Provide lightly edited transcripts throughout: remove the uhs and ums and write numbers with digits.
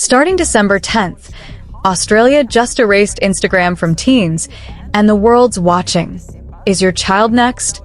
Starting December 10th, Australia just erased Instagram from teens, and the world's watching. Is your child next?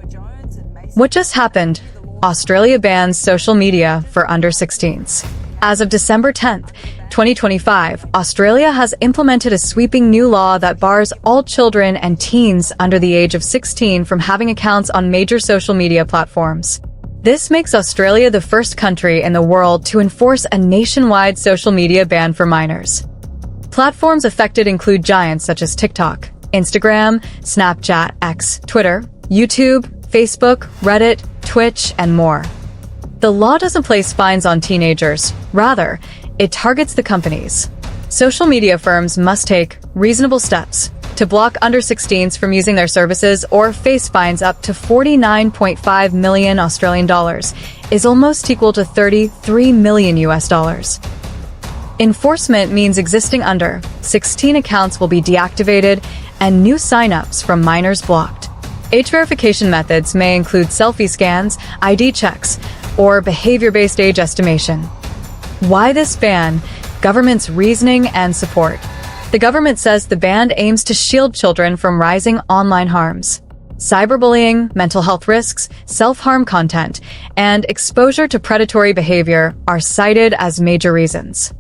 What just happened? Australia bans social media for under 16s. As of December 10th, 2025, Australia has implemented a sweeping new law that bars all children and teens under the age of 16 from having accounts on major social media platforms. This makes Australia the first country in the world to enforce a nationwide social media ban for minors. Platforms affected include giants such as TikTok, Instagram, Snapchat, X, Twitter, YouTube, Facebook, Reddit, Twitch, and more. The law doesn't place fines on teenagers. Rather, it targets the companies. Social media firms must take reasonable steps to block under 16s from using their services or face fines up to 49.5 million Australian dollars, is almost equal to 33 million US dollars. Enforcement means existing under 16 accounts will be deactivated and new signups from minors blocked. Age verification methods may include selfie scans, ID checks, or behavior-based age estimation. Why this ban? Government's reasoning and support. The government says the ban aims to shield children from rising online harms. Cyberbullying, mental health risks, self-harm content, and exposure to predatory behavior are cited as major reasons.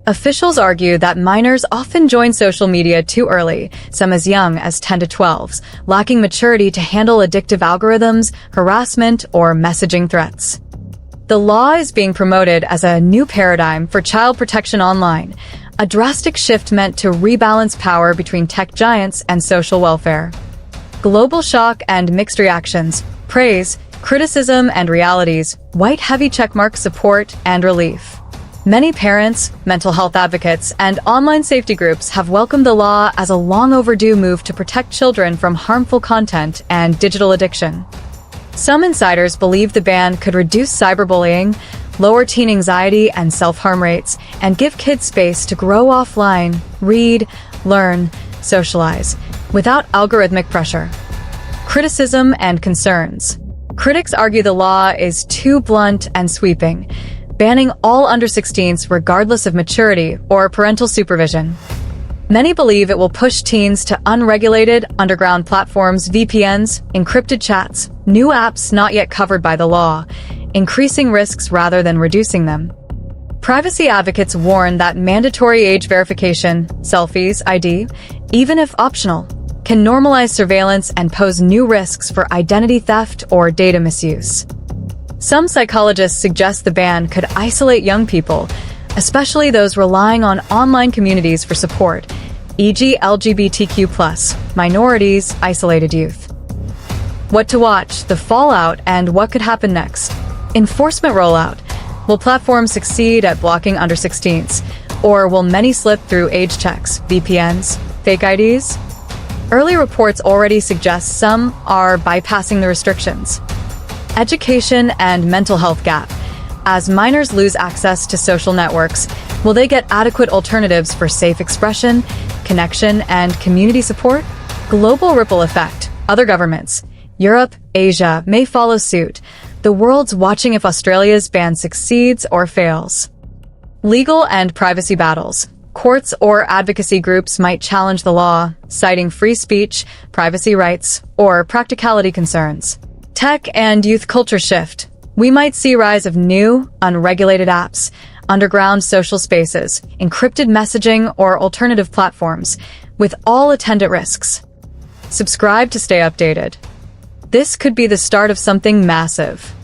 Officials argue that minors often join social media too early, some as young as 10 to 12s, lacking maturity to handle addictive algorithms, harassment, or messaging threats. The law is being promoted as a new paradigm for child protection online, a drastic shift meant to rebalance power between tech giants and social welfare. Global shock and mixed reactions, praise, criticism and realities, white heavy checkmark support and relief. Many parents, mental health advocates, and online safety groups have welcomed the law as a long overdue move to protect children from harmful content and digital addiction. Some insiders believe the ban could reduce cyberbullying, lower teen anxiety and self-harm rates, and give kids space to grow offline, read, learn, socialize, without algorithmic pressure. Criticism and concerns. Critics argue the law is too blunt and sweeping, banning all under 16s regardless of maturity or parental supervision. Many believe it will push teens to unregulated, underground platforms, VPNs, encrypted chats, new apps not yet covered by the law, increasing risks rather than reducing them. Privacy advocates warn that mandatory age verification, selfies, ID, even if optional, can normalize surveillance and pose new risks for identity theft or data misuse. Some psychologists suggest the ban could isolate young people, especially those relying on online communities for support, e.g. LGBTQ+, minorities, isolated youth. What to watch, the fallout, and what could happen next. Enforcement rollout. Will platforms succeed at blocking under 16s? Or will many slip through age checks, VPNs, fake IDs? Early reports already suggest some are bypassing the restrictions. Education and mental health gap. As minors lose access to social networks, will they get adequate alternatives for safe expression, connection, and community support? Global ripple effect. Other governments, Europe, Asia, may follow suit. The world's watching if Australia's ban succeeds or fails. Legal and privacy battles. Courts or advocacy groups might challenge the law, citing free speech, privacy rights, or practicality concerns. Tech and youth culture shift. We might see rise of new, unregulated apps, underground social spaces, encrypted messaging, or alternative platforms, with all attendant risks. Subscribe to stay updated. This could be the start of something massive.